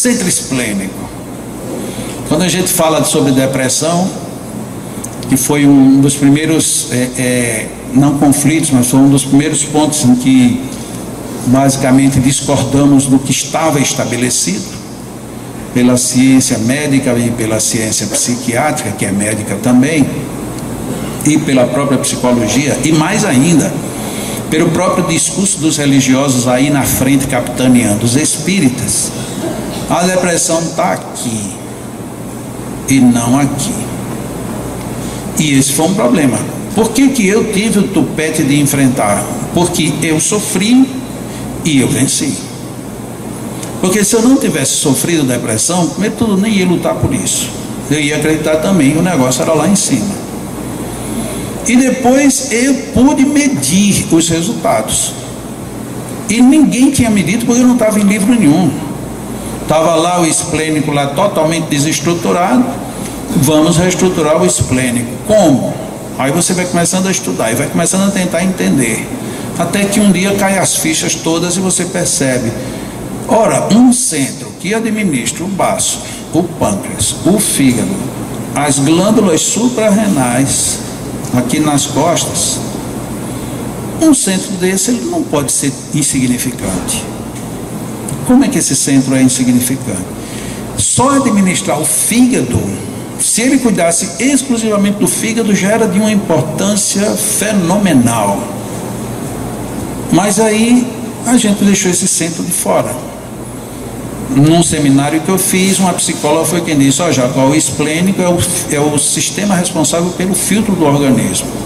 Centro esplênico. Quando a gente fala sobre depressão, que foi um dos primeiros, não conflitos, mas foi um dos primeiros pontos em que basicamente discordamos do que estava estabelecido pela ciência médica e pela ciência psiquiátrica, que é médica também, e pela própria psicologia, e mais ainda, pelo próprio discurso dos religiosos aí na frente capitaneando os espíritas. A depressão está aqui e não aqui. E esse foi um problema. Por que que eu tive o tupete de enfrentar? Porque eu sofri e eu venci. Porque se eu não tivesse sofrido depressão, primeiro de tudo, nem ia lutar por isso. Eu ia acreditar também que o negócio era lá em cima. E depois eu pude medir os resultados. E ninguém tinha medido porque eu não estava em livro nenhum. Estava lá o esplênico lá totalmente desestruturado. Vamos reestruturar o esplênico. Como? Aí você vai começando a estudar e vai começando a tentar entender. Até que um dia cai as fichas todas e você percebe. Ora, um centro que administra o baço, o pâncreas, o fígado, as glândulas suprarrenais, aqui nas costas, um centro desse ele não pode ser insignificante. Como é que esse centro é insignificante? Só administrar o fígado, se ele cuidasse exclusivamente do fígado, já era de uma importância fenomenal. Mas aí a gente deixou esse centro de fora. Num seminário que eu fiz, uma psicóloga foi quem disse: ó, Jacó, o esplênico é o sistema responsável pelo filtro do organismo.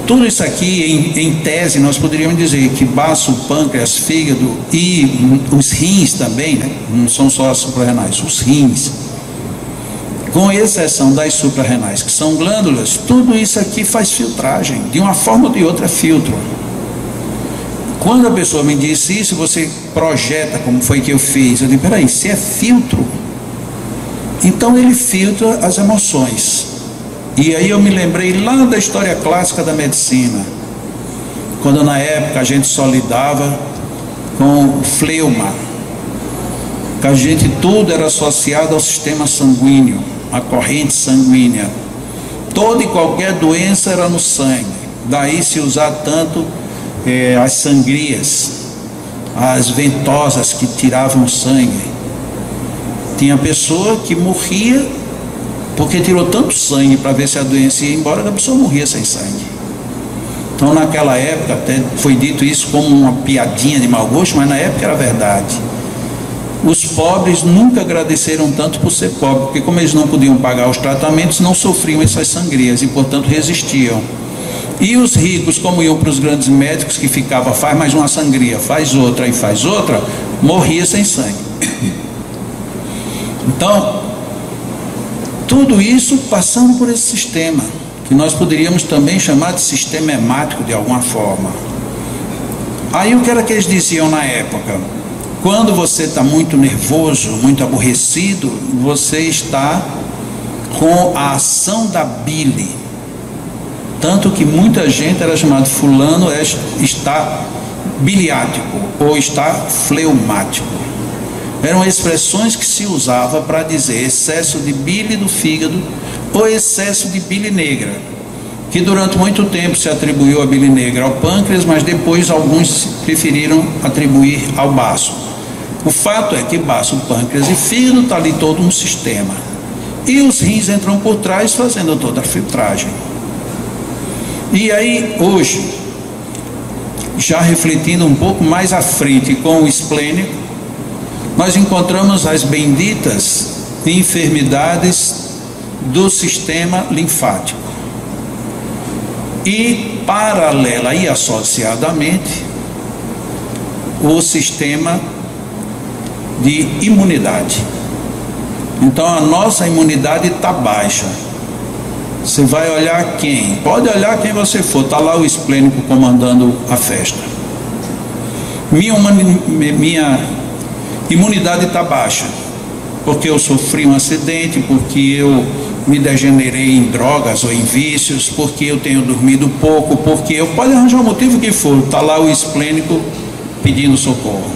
Tudo isso aqui, em tese, nós poderíamos dizer que baço, pâncreas, fígado e os rins também, né? Não são só as suprarrenais, os rins, com exceção das suprarrenais, que são glândulas, tudo isso aqui faz filtragem, de uma forma ou de outra filtro. Quando a pessoa me disse isso, você projeta como foi que eu fiz. Eu disse: peraí, se é filtro, então ele filtra as emoções. E aí eu me lembrei lá da história clássica da medicina, quando na época a gente só lidava com o fleuma, que a gente tudo era associado ao sistema sanguíneo, à corrente sanguínea. Toda e qualquer doença era no sangue. Daí se usar tanto as sangrias, as ventosas que tiravam sangue. Tinha pessoa que morria porque tirou tanto sangue para ver se a doença ia embora, que a pessoa morria sem sangue. Então naquela época até foi dito isso como uma piadinha de mau gosto, mas na época era verdade. Os pobres nunca agradeceram tanto por ser pobres, porque como eles não podiam pagar os tratamentos, não sofriam essas sangrias e portanto resistiam. E os ricos, como iam para os grandes médicos, que ficava, faz mais uma sangria, faz outra e faz outra, morria sem sangue. Então, tudo isso passando por esse sistema, que nós poderíamos também chamar de sistema hemático de alguma forma. Aí o que era que eles diziam na época? Quando você está muito nervoso, muito aborrecido, você está com a ação da bile. Tanto que muita gente era chamado fulano está biliático ou está fleumático. Eram expressões que se usava para dizer excesso de bile do fígado ou excesso de bile negra, que durante muito tempo se atribuiu a bile negra ao pâncreas, mas depois alguns preferiram atribuir ao baço. O fato é que baço, pâncreas e fígado está ali todo um sistema. E os rins entram por trás fazendo toda a filtragem. E aí, hoje, já refletindo um pouco mais à frente com o esplênico, nós encontramos as benditas enfermidades do sistema linfático. E, paralela e associadamente, o sistema de imunidade. Então, a nossa imunidade está baixa. Você vai olhar quem? Pode olhar quem você for, está lá o esplênico comandando a festa. Minha imunidade está baixa, porque eu sofri um acidente, porque eu me degenerei em drogas ou em vícios, porque eu tenho dormido pouco, porque eu... Pode arranjar o motivo que for, está lá o esplênico pedindo socorro.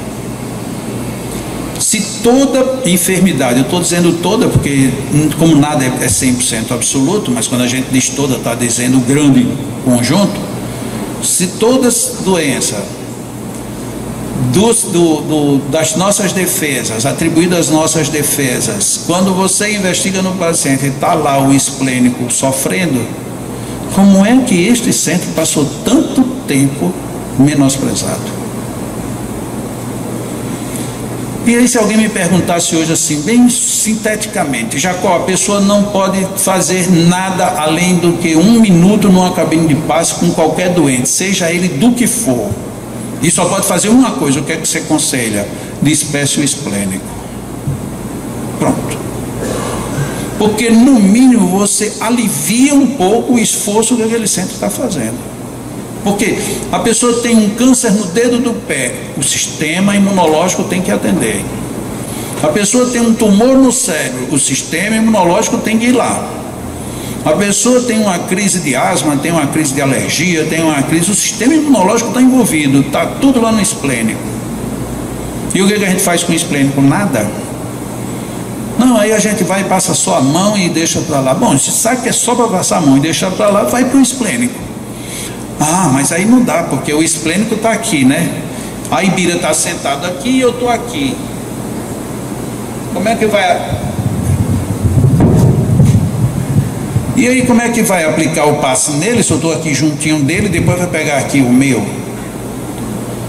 Se toda enfermidade, eu estou dizendo toda porque como nada é 100% absoluto, mas quando a gente diz toda, está dizendo o grande conjunto, se todas doenças das nossas defesas, atribuídas às nossas defesas, quando você investiga no paciente e está lá o esplênico sofrendo, como é que este centro passou tanto tempo menosprezado? E aí, se alguém me perguntasse hoje assim, bem sinteticamente, Jacó, a pessoa não pode fazer nada além do que 1 minuto numa cabine de passe com qualquer doente, seja ele do que for, e só pode fazer uma coisa, o que é que você aconselha? Despeça o esplênico. Pronto. Porque no mínimo você alivia um pouco o esforço que aquele centro está fazendo. Porque a pessoa tem um câncer no dedo do pé, o sistema imunológico tem que atender. A pessoa tem um tumor no cérebro, o sistema imunológico tem que ir lá. A pessoa tem uma crise de asma, tem uma crise de alergia, tem uma crise, o sistema imunológico está envolvido, está tudo lá no esplênico. E o que a gente faz com o esplênico? Nada. Não, aí a gente vai e passa só a mão e deixa para lá. Bom, se sabe que é só para passar a mão e deixar para lá, vai para o esplênico. Ah, mas aí não dá, porque o esplênico está aqui, né? A Ibira está sentado aqui e eu estou aqui. Como é que vai? E aí como é que vai aplicar o passe nele, se eu estou aqui juntinho dele, depois vai pegar aqui o meu?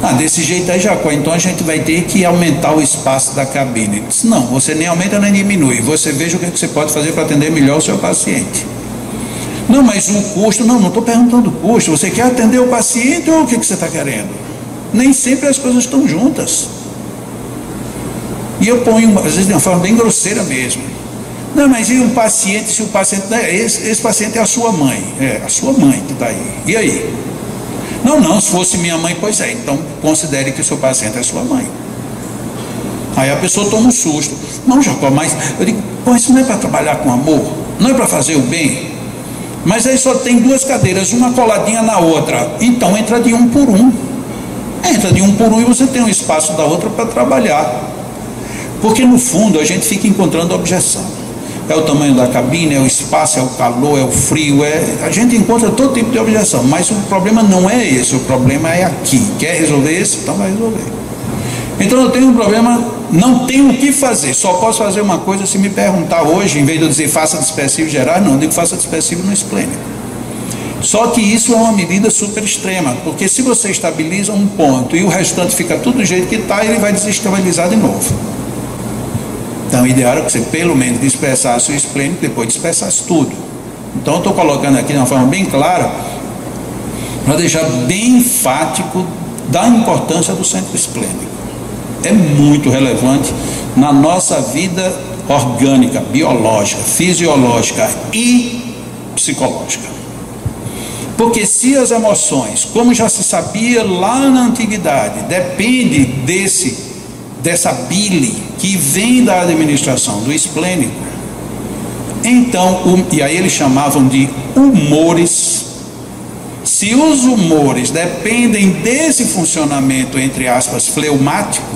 Ah, desse jeito aí, Jacó, então a gente vai ter que aumentar o espaço da cabine. Disse, não, você nem aumenta nem diminui, você veja o que você pode fazer para atender melhor o seu paciente. Não, mas o custo, não estou perguntando o custo, você quer atender o paciente ou o que você está querendo? Nem sempre as coisas estão juntas. E eu ponho, às vezes de uma forma bem grosseira mesmo. Não, mas e um paciente, se o paciente, esse paciente é a sua mãe, a sua mãe que está aí, e aí? Não, se fosse minha mãe, pois é, então considere que o seu paciente é sua mãe. Aí a pessoa toma um susto. Não, Jacó, mas eu digo, pô, isso não é para trabalhar com amor, não é para fazer o bem. Mas aí só tem 2 cadeiras, uma coladinha na outra, então entra de 1 por 1. Entra de 1 por 1 e você tem um espaço da outra para trabalhar. Porque no fundo a gente fica encontrando objeção. É o tamanho da cabine, é o espaço, é o calor, é o frio, a gente encontra todo tipo de objeção, mas o problema não é esse, o problema é aqui. Quer resolver esse? Então vai resolver. Então eu tenho um problema, não tenho o que fazer, só posso fazer uma coisa se me perguntar hoje, em vez de eu dizer faça dispersivo geral, não, eu digo faça dispersivo no esplênico. Só que isso é uma medida super extrema, porque se você estabiliza um ponto e o restante fica tudo do jeito que está, ele vai desestabilizar de novo. Então o ideal é que você pelo menos dispersasse o esplênico, depois dispersasse tudo. Então eu estou colocando aqui de uma forma bem clara, para deixar bem enfático da importância do centro esplênico. É muito relevante na nossa vida orgânica, biológica, fisiológica e psicológica. Porque se as emoções, como já se sabia lá na antiguidade, depende dessa bile que vem da administração do esplênico, então, e aí eles chamavam de humores. Se os humores dependem desse funcionamento, entre aspas, fleumático,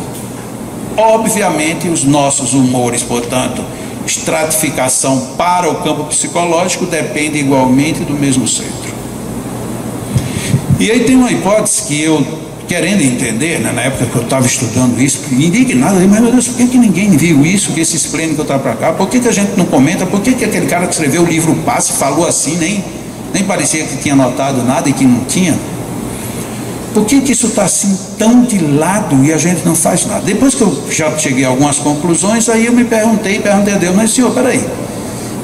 obviamente os nossos humores, portanto, estratificação para o campo psicológico, depende igualmente do mesmo centro. E aí tem uma hipótese que eu, querendo entender, né, na época que eu estava estudando isso, indignado, mas meu Deus, por que ninguém viu isso, que esse esplênico está para cá? Por que a gente não comenta? Por que aquele cara que escreveu o livro Passe falou assim, nem parecia que tinha notado nada e que não tinha? Por que isso está assim tão de lado e a gente não faz nada? Depois que eu já cheguei a algumas conclusões, aí eu me perguntei a Deus, mas senhor, peraí,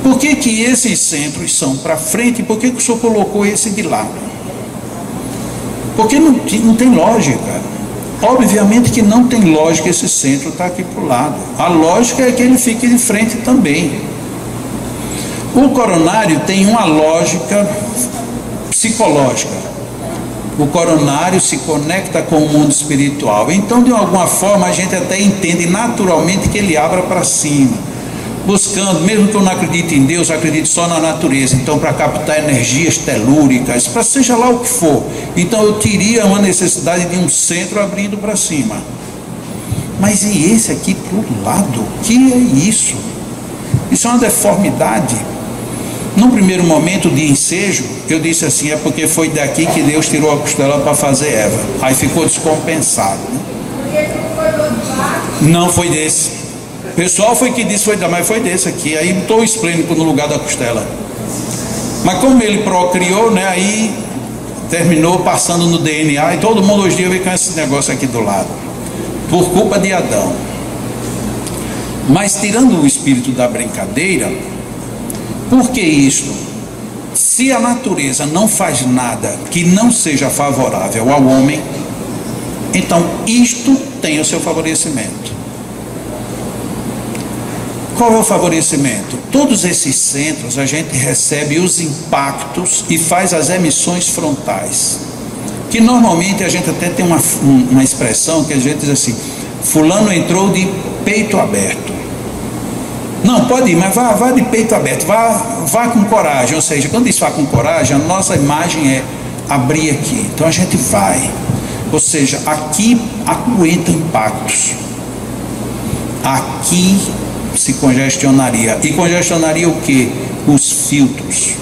por que esses centros são para frente e por que o senhor colocou esse de lado? Porque não tem lógica. Obviamente que não tem lógica esse centro estar aqui para o lado. A lógica é que ele fique de frente também. O coronário tem uma lógica psicológica. O coronário se conecta com o mundo espiritual. Então, de alguma forma, a gente até entende naturalmente que ele abra para cima. Buscando, mesmo que eu não acredite em Deus, eu acredito só na natureza. Então, para captar energias telúricas, para seja lá o que for. Então, eu teria uma necessidade de um centro abrindo para cima. Mas e esse aqui para o lado? O que é isso? Isso é uma deformidade. Num primeiro momento de ensejo, eu disse assim, é porque foi daqui que Deus tirou a costela para fazer Eva. Aí ficou descompensado, né? Não foi desse. O pessoal foi que disse, mas foi desse aqui. Aí botou o esplênico no lugar da costela. Mas como ele procriou, né? Aí terminou passando no DNA, e todo mundo hoje em dia vem com esse negócio aqui do lado, por culpa de Adão. Mas tirando o espírito da brincadeira, por que isto? Se a natureza não faz nada que não seja favorável ao homem, então isto tem o seu favorecimento. Qual é o favorecimento? Todos esses centros a gente recebe os impactos e faz as emissões frontais, que normalmente a gente até tem uma expressão que a gente diz assim, fulano entrou de peito aberto. Não, pode ir, mas vá de peito aberto, vá com coragem. Ou seja, quando diz vá com coragem, a nossa imagem é abrir aqui. Então a gente vai. Ou seja, aqui aguenta impactos. Aqui se congestionaria. E congestionaria o que? Os filtros.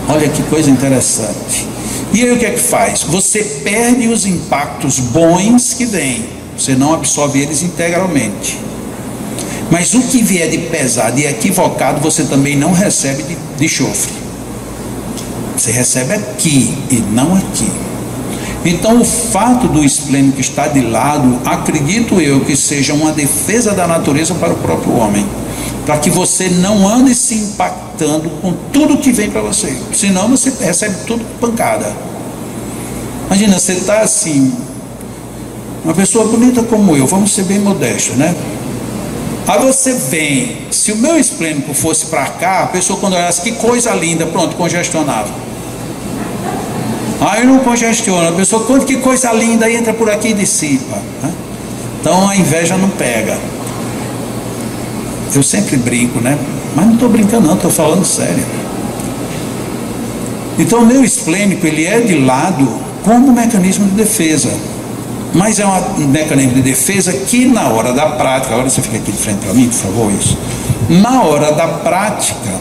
Olha que coisa interessante. E aí o que é que faz? Você perde os impactos bons que vêm. Você não absorve eles integralmente. Mas o que vier de pesado e equivocado, você também não recebe de chofre. Você recebe aqui e não aqui. Então o fato do esplênico estar de lado, acredito eu que seja uma defesa da natureza para o próprio homem. Para que você não ande se impactando com tudo que vem para você. Senão você recebe tudo pancada. Imagina, você está assim, uma pessoa bonita como eu, vamos ser bem modestos, né? Aí você vem, se o meu esplênico fosse para cá, a pessoa quando olhasse, que coisa linda, pronto, congestionava. Aí não congestiona, a pessoa, quanto que coisa linda, aí entra por aqui e dissipa, né? Então a inveja não pega. Eu sempre brinco, né? Mas não estou brincando não, estou falando sério. Então o meu esplênico, ele é de lado como mecanismo de defesa. Mas é um mecanismo de defesa que na hora da prática, agora você fica aqui de frente para mim, por favor, isso. Na hora da prática,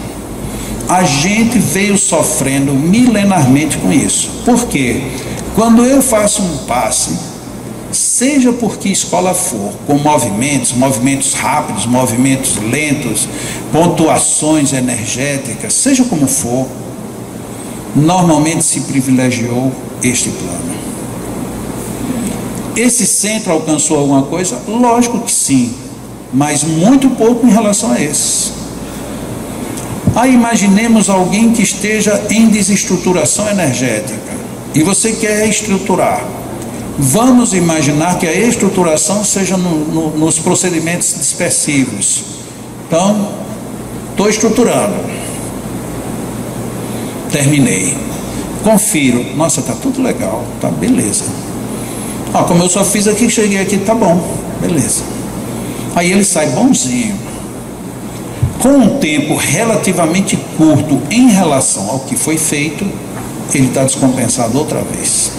a gente veio sofrendo milenarmente com isso. Por quê? Quando eu faço um passe, seja por que escola for, com movimentos rápidos, movimentos lentos, pontuações energéticas, seja como for, normalmente se privilegiou este plano. Esse centro alcançou alguma coisa? Lógico que sim, mas muito pouco em relação a esse. Aí imaginemos alguém que esteja em desestruturação energética e você quer estruturar. Vamos imaginar que a estruturação seja nos procedimentos dispersivos. Então, estou estruturando. Terminei. Confiro. Nossa, está tudo legal. Tá, beleza. Como eu só fiz aqui, cheguei aqui, tá bom. Beleza. Aí ele sai bonzinho. Com um tempo relativamente curto em relação ao que foi feito, ele está descompensado outra vez.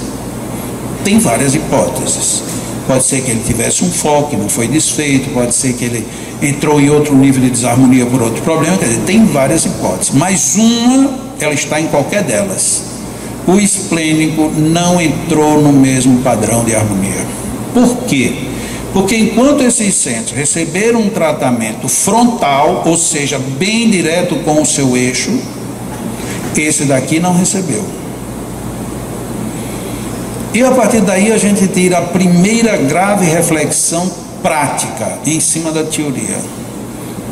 Tem várias hipóteses. Pode ser que ele tivesse um foco, não foi desfeito, pode ser que ele entrou em outro nível de desarmonia por outro problema, quer dizer, tem várias hipóteses, mas uma, ela está em qualquer delas. O esplênico não entrou no mesmo padrão de harmonia. Por quê? Porque enquanto esses centros receberam um tratamento frontal, ou seja, bem direto com o seu eixo, esse daqui não recebeu. E a partir daí a gente tira a primeira grave reflexão prática em cima da teoria.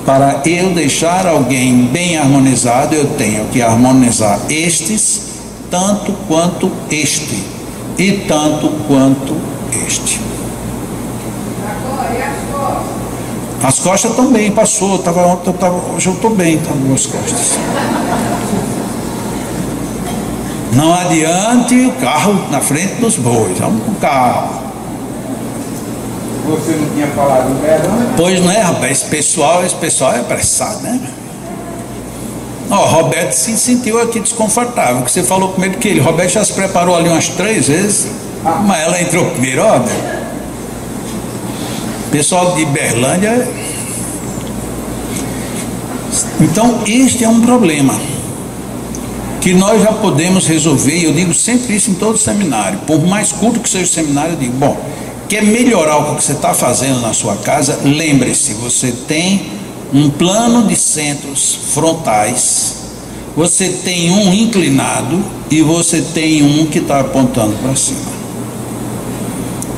Para eu deixar alguém bem harmonizado, eu tenho que harmonizar estes tanto quanto este e tanto quanto este. As costas também passou, hoje eu estou bem, tá, nas costas. Não adiante o carro na frente dos bois, vamos com o carro. Você não tinha falado merda? Pois não é, rapaz, esse pessoal é apressado, né? Roberto se sentiu aqui desconfortável, que você falou primeiro que ele, Roberto já se preparou ali umas 3 vezes, mas ela entrou primeiro, Roberto. Pessoal de Berlândia. Então, este é um problema que nós já podemos resolver, e eu digo sempre isso em todo seminário. Por mais curto que seja o seminário, eu digo, bom, quer melhorar o que você está fazendo na sua casa? Lembre-se, você tem um plano de centros frontais, você tem um inclinado e você tem um que está apontando para cima.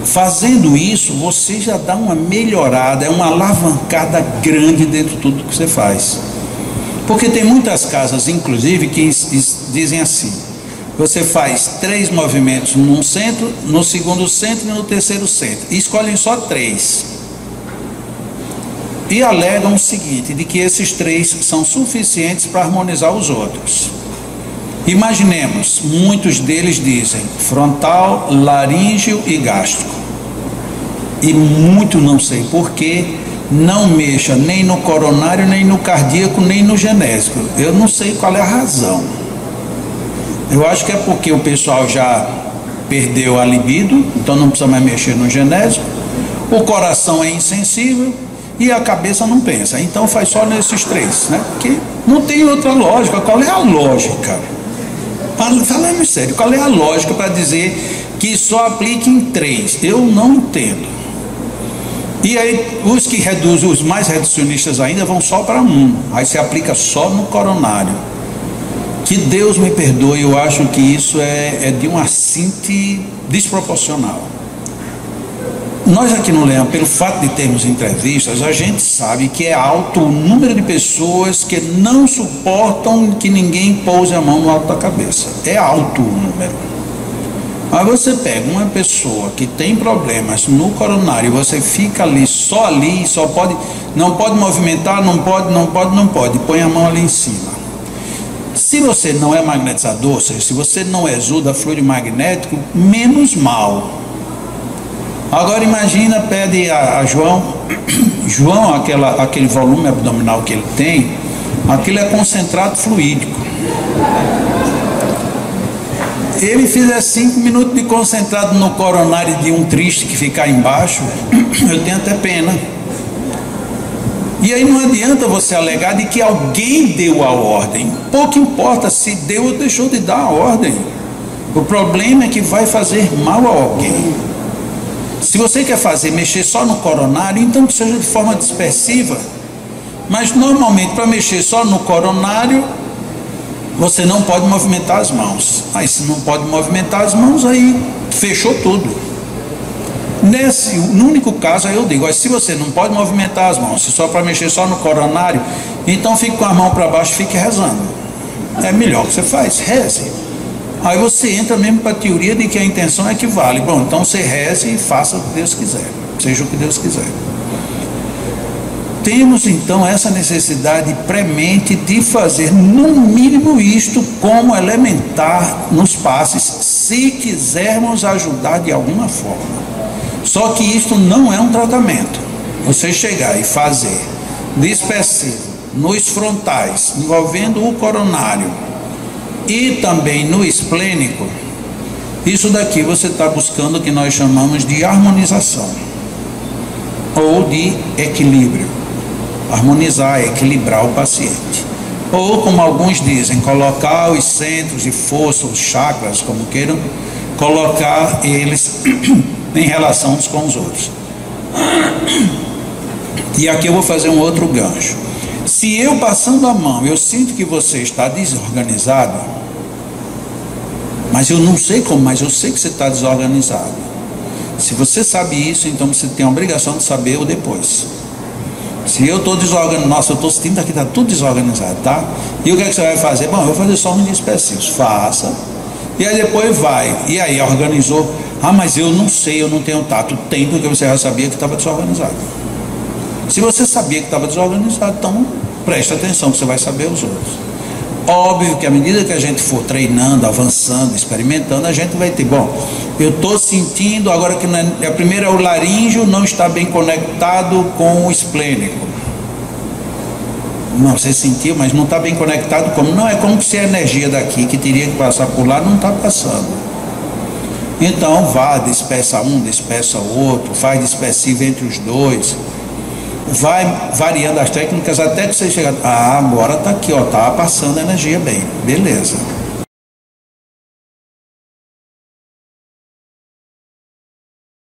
Fazendo isso, você já dá uma melhorada, é uma alavancada grande dentro de tudo que você faz. Porque tem muitas casas, inclusive, que dizem assim: você faz 3 movimentos num centro, no segundo centro e no terceiro centro, e escolhem só 3. E alegam o seguinte, de que esses 3 são suficientes para harmonizar os outros. Imaginemos, muitos deles dizem frontal, laríngeo e gástrico. E muito, não sei porquê, não mexa nem no coronário, nem no cardíaco, nem no genésico. Eu não sei qual é a razão. Eu acho que é porque o pessoal já perdeu a libido, então não precisa mais mexer no genésico. O coração é insensível e a cabeça não pensa. Então faz só nesses 3, né? Porque não tem outra lógica. Qual é a lógica? Falando sério, qual é a lógica para dizer que só aplique em 3? Eu não entendo. E aí os que reduzem, os mais reducionistas ainda, vão só para 1. Aí se aplica só no coronário. Que Deus me perdoe, eu acho que isso é de um assinte desproporcional. Nós aqui no Leão, pelo fato de termos entrevistas, a gente sabe que é alto o número de pessoas que não suportam que ninguém pouse a mão no alto da cabeça. É alto o número. Aí você pega uma pessoa que tem problemas no coronário, você fica ali, só pode, não pode movimentar, não pode, põe a mão ali em cima. Se você não é magnetizador, ou seja, se você não exuda fluido magnético, menos mal. Agora imagina, pede a João, aquele volume abdominal que ele tem, aquilo é concentrado fluídico. Ele fizer 5 minutos de concentrado no coronário de um triste que ficar embaixo, eu tenho até pena. E aí não adianta você alegar de que alguém deu a ordem. Pouco importa se deu ou deixou de dar a ordem. O problema é que vai fazer mal a alguém. Se você quer mexer só no coronário, então que seja de forma dispersiva. Mas normalmente para mexer só no coronário, você não pode movimentar as mãos. Aí se não pode movimentar as mãos, aí fechou tudo. No único caso, aí eu digo, se você não pode movimentar as mãos, se só para mexer só no coronário, então fique com a mão para baixo e fique rezando. É melhor que você faz, reze. Aí você entra mesmo para a teoria de que a intenção é que vale. Bom, então você reze e faça o que Deus quiser, seja o que Deus quiser. Temos então essa necessidade premente de fazer no mínimo isto como elementar nos passes, se quisermos ajudar de alguma forma. Só que isto não é um tratamento. Você chegar e fazer dispersivo nos frontais, envolvendo o coronário e também no esplênico, isso daqui você está buscando o que nós chamamos de harmonização ou de equilíbrio. Harmonizar, equilibrar o paciente. Ou, como alguns dizem, colocar os centros de força, os chakras, como queiram, colocar eles em relação uns com os outros. E aqui eu vou fazer um outro gancho. Se eu passando a mão, eu sinto que você está desorganizado, mas eu não sei como, mas eu sei que você está desorganizado. Se você sabe isso, então você tem a obrigação de saber o depois. Se eu estou desorganizado, nossa, eu estou sentindo que está tudo desorganizado, tá? E o que é que você vai fazer? Bom, eu vou fazer só uns dispersivos. Faça. E aí depois vai. E aí organizou. Ah, mas eu não sei, eu não tenho tato. Tem, porque você já sabia que estava desorganizado. Se você sabia que estava desorganizado, então preste atenção que você vai saber os outros. Óbvio que à medida que a gente for treinando, avançando, experimentando, a gente vai ter, bom, eu estou sentindo agora que a primeira é o laríngeo, não está bem conectado com o esplênico. Não, você sentiu, mas não está bem conectado como? Não, é como se a energia daqui que teria que passar por lá não está passando. Então vá, despeça um, despeça outro, faz dispersivo entre os dois, vai variando as técnicas até que você chegar, agora está aqui, ó, tá passando energia bem, beleza.